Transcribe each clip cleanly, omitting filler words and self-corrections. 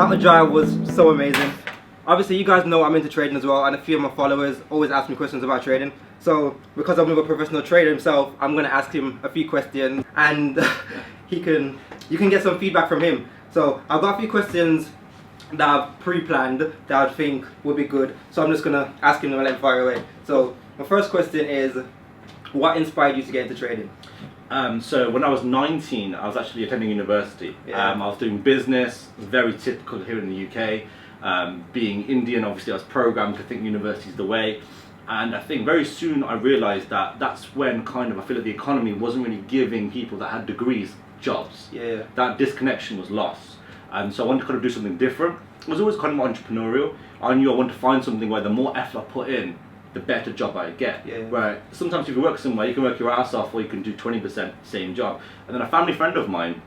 that drive was so amazing. Obviously, you guys know I'm into trading as well, and a few of my followers always ask me questions about trading. So, because I'm a professional trader himself, I'm going to ask him a few questions, and you can get some feedback from him. So, I've got a few questions that I've pre-planned that I think would be good. So, I'm just going to ask him and let him fire away. So, my first question is, what inspired you to get into trading? So when I was 19, I was actually attending university. I was doing business, very typical here in the UK. Being Indian, obviously I was programmed to think university is the way. And I think very soon I realised that that's when kind of I feel like the economy wasn't really giving people that had degrees jobs. That disconnection was lost. And so I wanted to kind of do something different. I was always kind of entrepreneurial. I knew I wanted to find something where the more effort I put in, the better job I get. Where sometimes if you work somewhere, you can work your ass off, or you can do 20% same job. And then a family friend of mine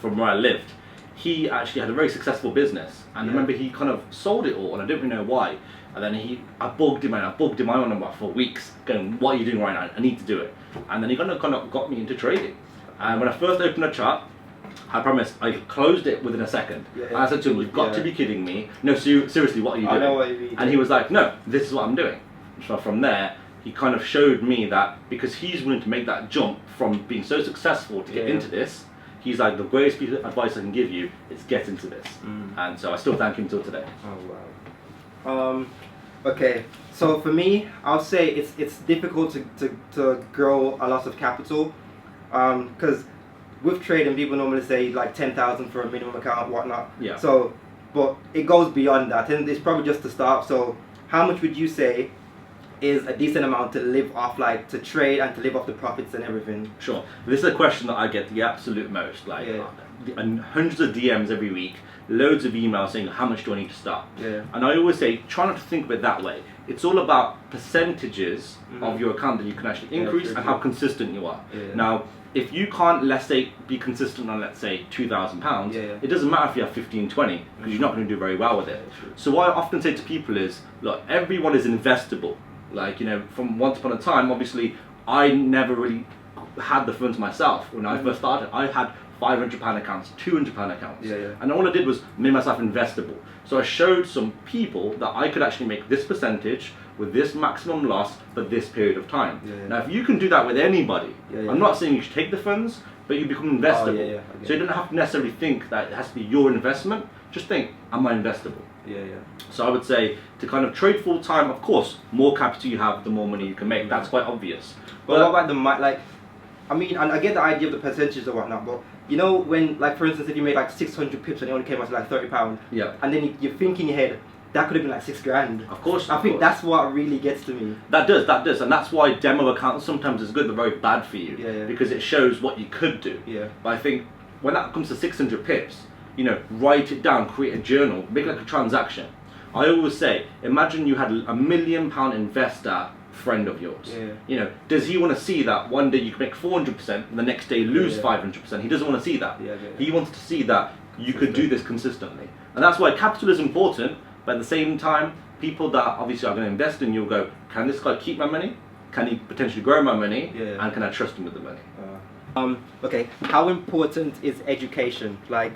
from where I lived, he actually had a very successful business, and I remember he kind of sold it all, and I didn't really know why. And then I bugged him on about for weeks, going, "What are you doing right now? I need to do it." And then he kind of got me into trading. And when I first opened a chart, I promise, I closed it within a second. And I said to him, "You've got to be kidding me. No, seriously, what are you doing?" I know what you mean. And he was like, "No, this is what I'm doing." So from there, he kind of showed me that because he's willing to make that jump from being so successful to get into this, he's like, the greatest piece of advice I can give you is get into this. And so I still thank him till today. Oh wow. Okay, so for me, I'll say it's difficult to grow a lot of capital, because with trading, people normally say like 10,000 for a minimum account, whatnot. So, but it goes beyond that, and it's probably just to start. So, how much would you say is a decent amount to live off, like to trade and to live off the profits and everything? Sure. This is a question that I get the absolute most, like and hundreds of DMs every week, loads of emails saying how much do I need to start? And I always say try not to think of it that way. It's all about percentages of your account that you can actually increase and how consistent you are. Now, if you can't, let's say, be consistent on, let's say, £2,000, it doesn't matter if you have 15, 20, because you're not going to do very well with it. So what I often say to people is, look, everyone is investable. Like, you know, from once upon a time, obviously, I never really had the funds myself. When I first started, I had £500 accounts, £200 accounts. And all I did was make myself investable. So I showed some people that I could actually make this percentage with this maximum loss for this period of time. Now, if you can do that with anybody, I'm not saying you should take the funds, but you become investable. So you don't have to necessarily think that it has to be your investment. Just think, am I investable? So I would say to kind of trade full time, of course, more capital you have, the more money you can make. That's quite obvious. But what about the like? I mean, and I get the idea of the percentages or whatnot, but you know when, like, for instance, if you made like 600 pips and it only came out to like £30, and then you think in your head, that could have been like 6 grand. Of course. I think that's what really gets to me. That does, and that's why demo accounts sometimes is good but very bad for you, because it shows what you could do. But I think when that comes to 600 pips, you know, write it down, create a journal, make like a transaction. I always say, imagine you had a £1 million investor friend of yours. You know, does he want to see that one day you can make 400% and the next day lose 500%? He doesn't want to see that. He wants to see that you could do this consistently. And that's why capital is important, but at the same time, people that obviously are going to invest in you will go, can this guy keep my money? Can he potentially grow my money? And can I trust him with the money? Okay, how important is education? Like,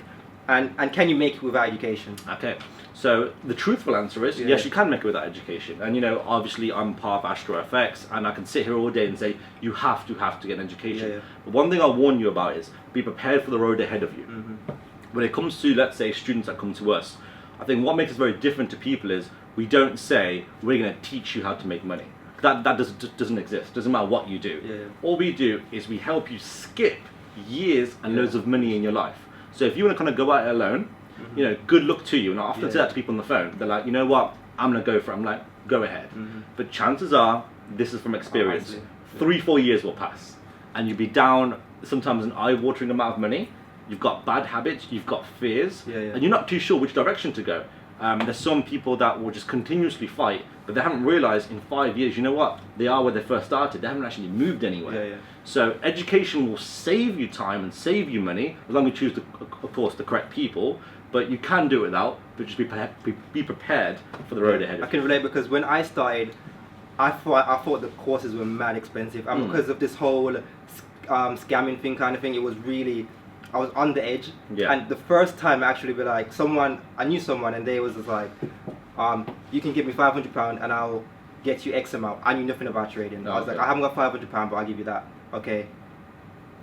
and can you make it without education? Okay, so the truthful answer is yes, you can make it without education. And you know, obviously I'm part of AstroFx, and I can sit here all day and say you have to get an education. But one thing I'll warn you about is be prepared for the road ahead of you. When it comes to, let's say, students that come to us, I think what makes us very different to people is we don't say we're going to teach you how to make money. That doesn't exist. Doesn't matter what you do. All we do is we help you skip years and loads of money in your life. So if you want to kind of go at it alone, you know, good luck to you. And I often say that to people on the phone. They're like, you know what, I'm going to go for it. I'm like, go ahead. But chances are, this is from experience, 3-4 years will pass. And you'll be down sometimes an eye-watering amount of money. You've got bad habits, you've got fears, and you're not too sure which direction to go. There's some people that will just continuously fight, but they haven't realised in 5 years, you know what, they are where they first started. They haven't actually moved anywhere. So education will save you time and save you money, as long as you choose, of course, the correct people. But you can do it without, but just be prepared for the road ahead. I can relate, because when I started, I thought the courses were mad expensive, and because of this whole scamming thing kind of thing, it was really, I was on the edge. Yeah. And the first time actually, be like I knew someone, and they was just like, you can give me £500 and I'll get you X amount. I knew nothing about trading. I was like, I haven't got £500, but I'll give you that. Okay.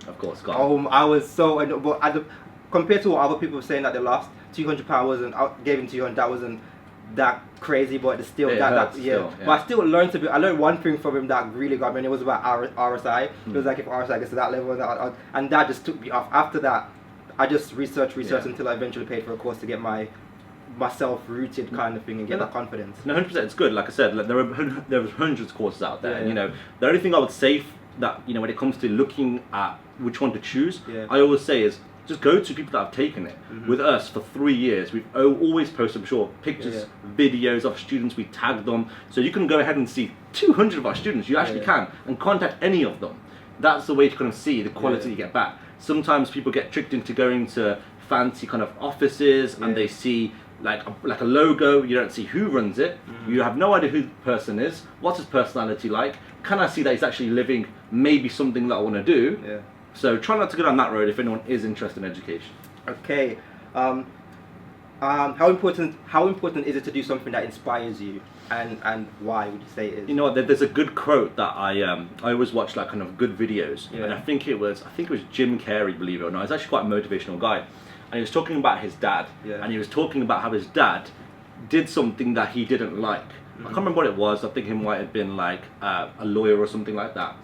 Of course, God. I was so, but compared to what other people were saying that they lost, £200 wasn't. I gave him 200. That wasn't that crazy, but it's still yeah. But I still learned I learned one thing from him that really got me, and it was about RSI. It was like, if RSI gets to that level, and that just took me off. After that, I just researched until I eventually paid for a course to get myself rooted kind of thing and get that confidence. No, 100%. It's good. Like I said, like, there are hundreds of courses out there. And, the only thing I would say that when it comes to looking at which one to choose, I always say is just go to people that have taken it. With us for 3 years, we've always posted, I'm sure, pictures, videos of students. We tagged them, so you can go ahead and see 200 of our students. You actually can, and contact any of them. That's the way to kind of see the quality you get back. Sometimes people get tricked into going to fancy kind of offices, and they see like a logo. You don't see who runs it. You have no idea who the person is. What's his personality like? Can I see that he's actually living maybe something that I want to do? So try not to go down that road if anyone is interested in education. Okay. How important is it to do something that inspires you, and why would you say it is? You know what? There's a good quote that I always watch, like kind of good videos, and I think it was Jim Carrey, believe it or not. He's actually quite a motivational guy, and he was talking about his dad, and he was talking about how his dad did something that he didn't like. I can't remember what it was. I think it might have been like a lawyer or something like that,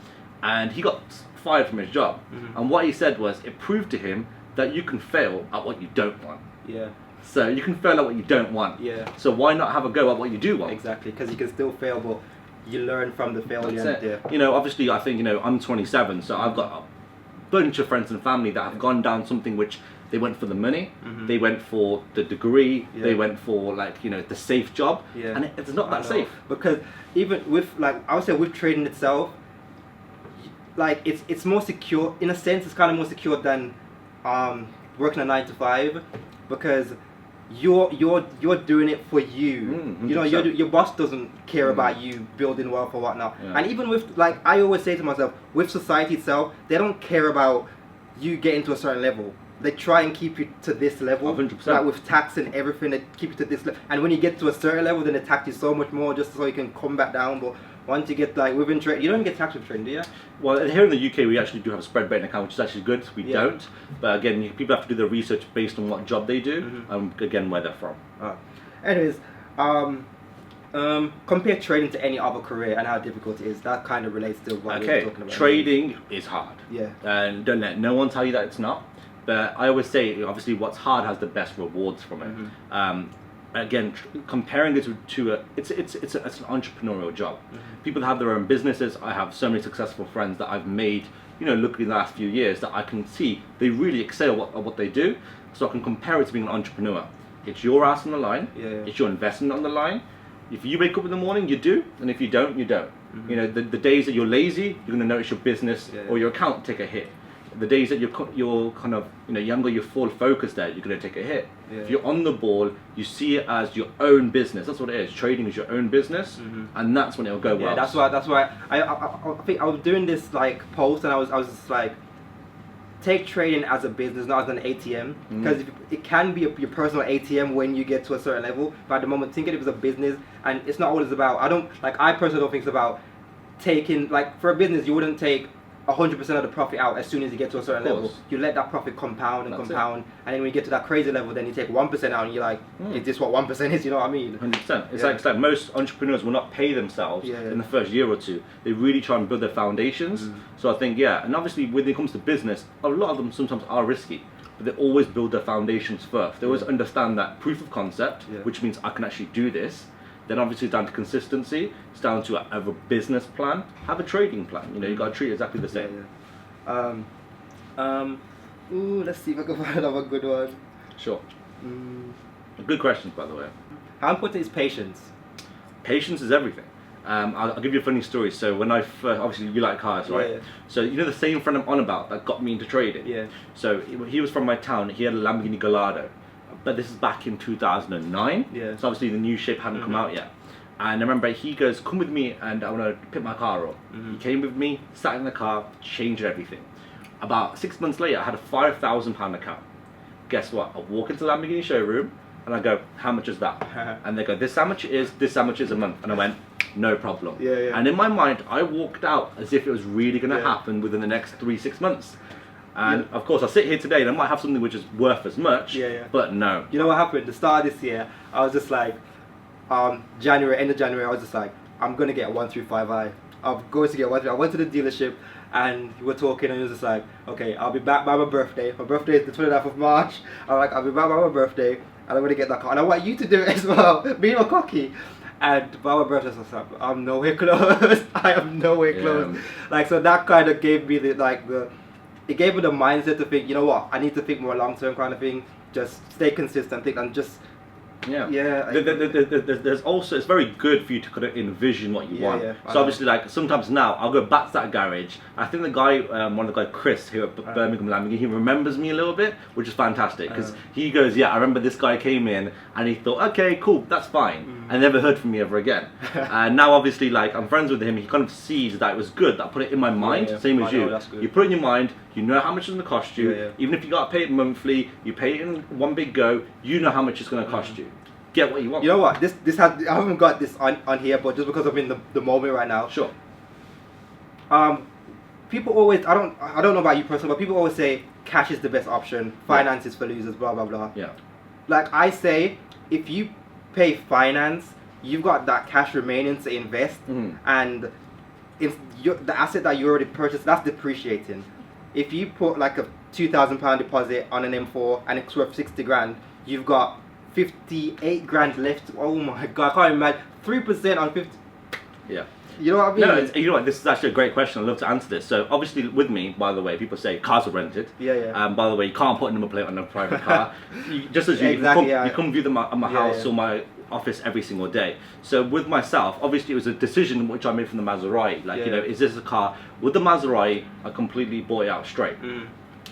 and he got fired from his job. And what he said was, it proved to him that you can fail at what you don't want. So you can fail at what you don't want. So why not have a go at what you do want? Exactly, because you can still fail, but you learn from the failure. That's it. Obviously, I think I'm 27, so I've got a bunch of friends and family that have gone down something which they went for the money, they went for the degree, they went for the safe job, and it's not that safe. Because even with I would say with trading itself, it's more secure in a sense. It's kind of more secure than working a 9 to 5, because you're doing it for you. Your boss doesn't care about you building wealth or whatnot. And even with I always say to myself, with society itself, they don't care about you getting to a certain level. They try and keep you to this level. 100%. With tax and everything, they keep you to this level. And when you get to a certain level, then they tax you so much more just so you can come back down. But once you get within trading, you don't even get taxed with trading, do you? Well, here in the UK, we actually do have a spread betting account, which is actually good. We don't. But again, people have to do the research based on what job they do, and again, where they're from. Anyways, compare trading to any other career and how difficult it is. That kind of relates to what we were talking about. Trading is hard. And don't let no one tell you that it's not. But I always say, obviously, what's hard has the best rewards from it. Again, comparing it to it's an entrepreneurial job. People that have their own businesses. I have so many successful friends that I've made, looking in the last few years, that I can see they really excel at what they do. So I can compare it to being an entrepreneur. It's your ass on the line. It's your investment on the line. If you wake up in the morning, you do, and if you don't, you don't. The days that you're lazy, you're going to notice your business or your account take a hit. The days that you're kind of younger, you're full focused there, you're going to take a hit. If you're on the ball, you see it as your own business. That's what it is. Trading is your own business, and that's when it'll go well. That's why I think I was doing this post, and I was just take trading as a business, not as an ATM, because it can be your personal ATM when you get to a certain level. But at the moment, think of it as a business, and it's not always about. I personally don't think it's about taking for a business. You wouldn't take 100% of the profit out as soon as you get to a certain level. You let that profit compound and compound, and then when you get to that crazy level, then you take 1% out, and you're like, is this what 1% is? You know what I mean? 100%. It's like most entrepreneurs will not pay themselves in the first year or two. They really try and build their foundations. So I think and obviously when it comes to business, a lot of them sometimes are risky, but they always build their foundations first. They always understand that proof of concept, which means I can actually do this. Then obviously it's down to consistency. It's down to have a business plan, have a trading plan. You got to treat it exactly the same. Let's see if I can find another good one. Sure. Good questions, by the way. How important is patience? Patience is everything. I'll give you a funny story. So when I first, obviously you like cars, right? So the same friend I'm on about that got me into trading. So he was from my town. He had a Lamborghini Gallardo. But this is back in 2009, so obviously the new shape hadn't come out yet. And I remember he goes, come with me and I want to pick my car up. He came with me, sat in the car, changed everything. About 6 months later, I had a £5,000 account. Guess what? I walk into the Lamborghini showroom and I go, how much is that? And they go, this how much it is, this how much is a month. And I went, no problem. And in my mind, I walked out as if it was really going to happen within the next 3-6 months. And of course, I sit here today and I might have something which is worth as much, but no. You know what happened? The start of this year, I was just like, January, end of January, I was just like, I'm going to get a 135i. I'm going to get a 135i. I went to the dealership and we were talking and he was just like, okay, I'll be back by my birthday. My birthday is the 29th of March. I'm like, I'll be back by my birthday and I'm going to get that car. And I want you to do it as well. Being a cocky. And by my birthday, I was like, I'm nowhere close. I am nowhere close. Like, so that kind of gave me it gave me the mindset to think, you know what, I need to think more long term kind of thing. Just stay consistent, think, and just there's also, it's very good for you to kind of envision what you want. So obviously, like sometimes now I'll go back to that garage. I think the guy, one of the guys, Chris, here at Birmingham Lamborghini, he remembers me a little bit, which is fantastic because he goes, yeah, I remember this guy came in and he thought, okay, cool, that's fine. I never heard from me ever again. And now obviously, like I'm friends with him, he kind of sees that it was good. That I put it in my mind, same as you. You put it in your mind. You know how much it's going to cost you. Even if you got to pay it monthly, you pay it in one big go. You know how much it's going to cost you. Get what you want. You know what? This has, I haven't got this on here, but just because I'm in the moment right now. Sure. People always, I don't know about you personally, but people always say cash is the best option. Finance is for losers. Blah blah blah. Yeah. Like I say, if you pay finance, you've got that cash remaining to invest, and it's the asset that you already purchased, that's depreciating. If you put like a £2,000 deposit on an M4 and it's worth 60 grand, you've got 58 grand left. Oh my god, I can't imagine. 3% on 50. Yeah. You know what I mean? No, you know what, this is actually a great question. I'd love to answer this. So obviously with me, by the way, people say cars are rented. By the way, you can't put a number plate on a private car. Just as you come view them at my house or my office every single day. So with myself, obviously it was a decision which I made from the Maserati. Like, you know, is this a car? With the Maserati, I completely bought it out straight.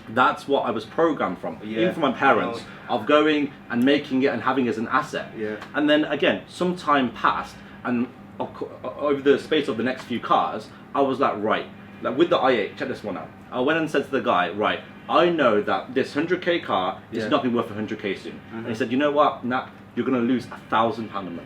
That's what I was programmed from, even from my parents, of going and making it and having it as an asset. And then again, some time passed, and over the space of the next few cars, I was like, right, like with the i8, check this one out. I went and said to the guy, right, I know that this 100k car is not going to be worth 100k soon. And he said, you know what, Nat, you're going to lose £1,000 a month.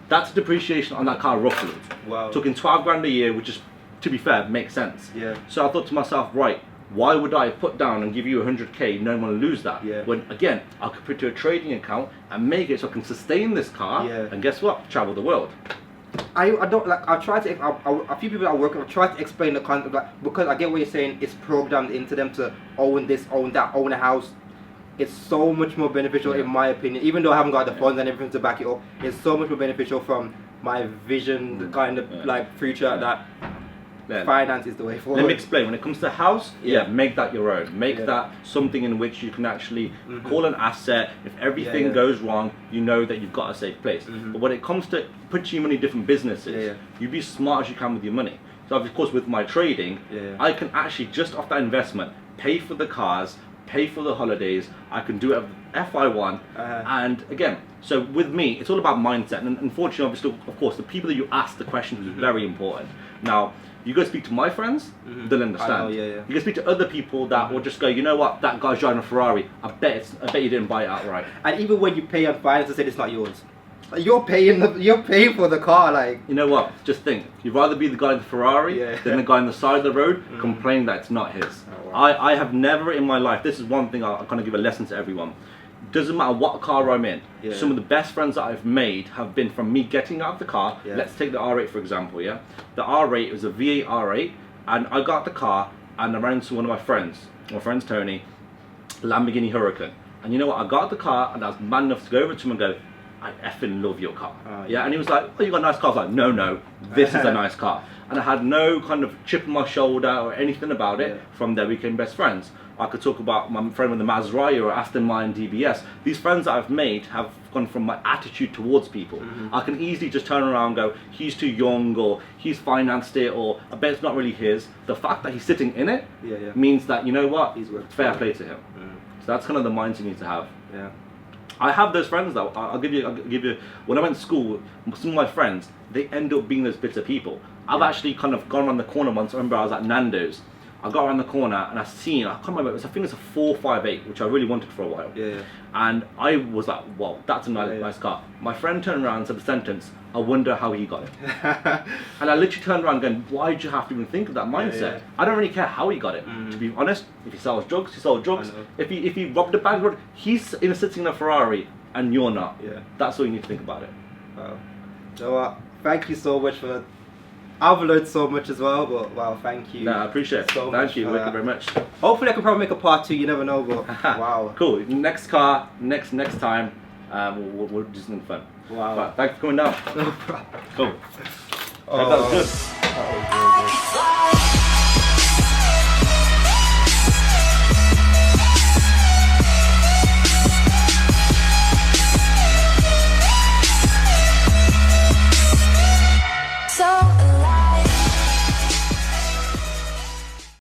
That's depreciation on that car roughly. Talking 12 grand a year, which is, to be fair, makes sense. So I thought to myself, right, why would I put down and give you 100k knowing I'm going to lose that? When again, I could put it to a trading account and make it so I can sustain this car and guess what? Travel the world. I don't like, I try to, a few people I work with, I try to explain the concept, like, because I get what you're saying, it's programmed into them to own this, own that, own a house. It's so much more beneficial in my opinion, even though I haven't got the funds and everything to back it up. It's so much more beneficial from my vision, the kind of like future that finance is the way forward. Let me explain. When it comes to house, make that your own. Make that something in which you can actually call an asset. If everything goes wrong, you know that you've got a safe place. But when it comes to putting your money in different businesses, you be smart as you can with your money. So of course with my trading, I can actually just off that investment pay for the cars, pay for the holidays. I can do it at FI1, and again, so with me, it's all about mindset. And unfortunately, obviously, of course, the people that you ask the questions is very important. Now, you go speak to my friends, they'll understand. You go speak to other people that will just go, you know what, that guy's driving a Ferrari. I bet you didn't buy it outright. And even when you pay on finance, they say it's not yours. Like, you're paying for the car, like. You know what? Just think. You'd rather be the guy in the Ferrari than the guy on the side of the road complaining that it's not his. I have never in my life. This is one thing I kind of give a lesson to everyone. Doesn't matter what car I'm in. Some of the best friends that I've made have been from me getting out of the car. Let's take the R8 for example. The R8 was a V8 R8, and I got the car and I ran into one of my friends Tony, Lamborghini Huracan. And you know what? I got the car and I was man enough to go over to him and go, I effing love your car. And he was like, oh, you got a nice car. I was like, no, this is a nice car. And I had no kind of chip on my shoulder or anything about it. From there we became best friends. I could talk about my friend with the Maserati or Aston Martin DBS. These friends that I've made have gone from my attitude towards people. I can easily just turn around and go, he's too young, or he's financed it, or I bet it's not really his. The fact that he's sitting in it means that, you know what, he's fair play to him. So that's kind of the mindset you need to have. I have those friends though. I'll give you. When I went to school, some of my friends, they end up being those bitter people. I've actually kind of gone around the corner once. I remember I was at Nando's, I got around the corner and I can't remember, I think it's a 458, which I really wanted for a while. Yeah. And I was like, wow, that's a nice car. My friend turned around and said the sentence, I wonder how he got it. And I literally turned around going, why did you have to even think of that mindset? I don't really care how he got it. To be honest, if he sells drugs, he sells drugs. If he robbed a bank, he's sitting in a Ferrari and you're not. That's all you need to think about it. Wow. You know what? Thank you so much for that. I've learned so much as well, but wow, thank you. No, I appreciate it. So thank you much very much. Hopefully I can probably make a part 2, you never know, but wow. Cool. Next car, next time, we'll do something fun. Wow. But thanks for coming down. No problem. Cool. Oh, That was good. That was really good.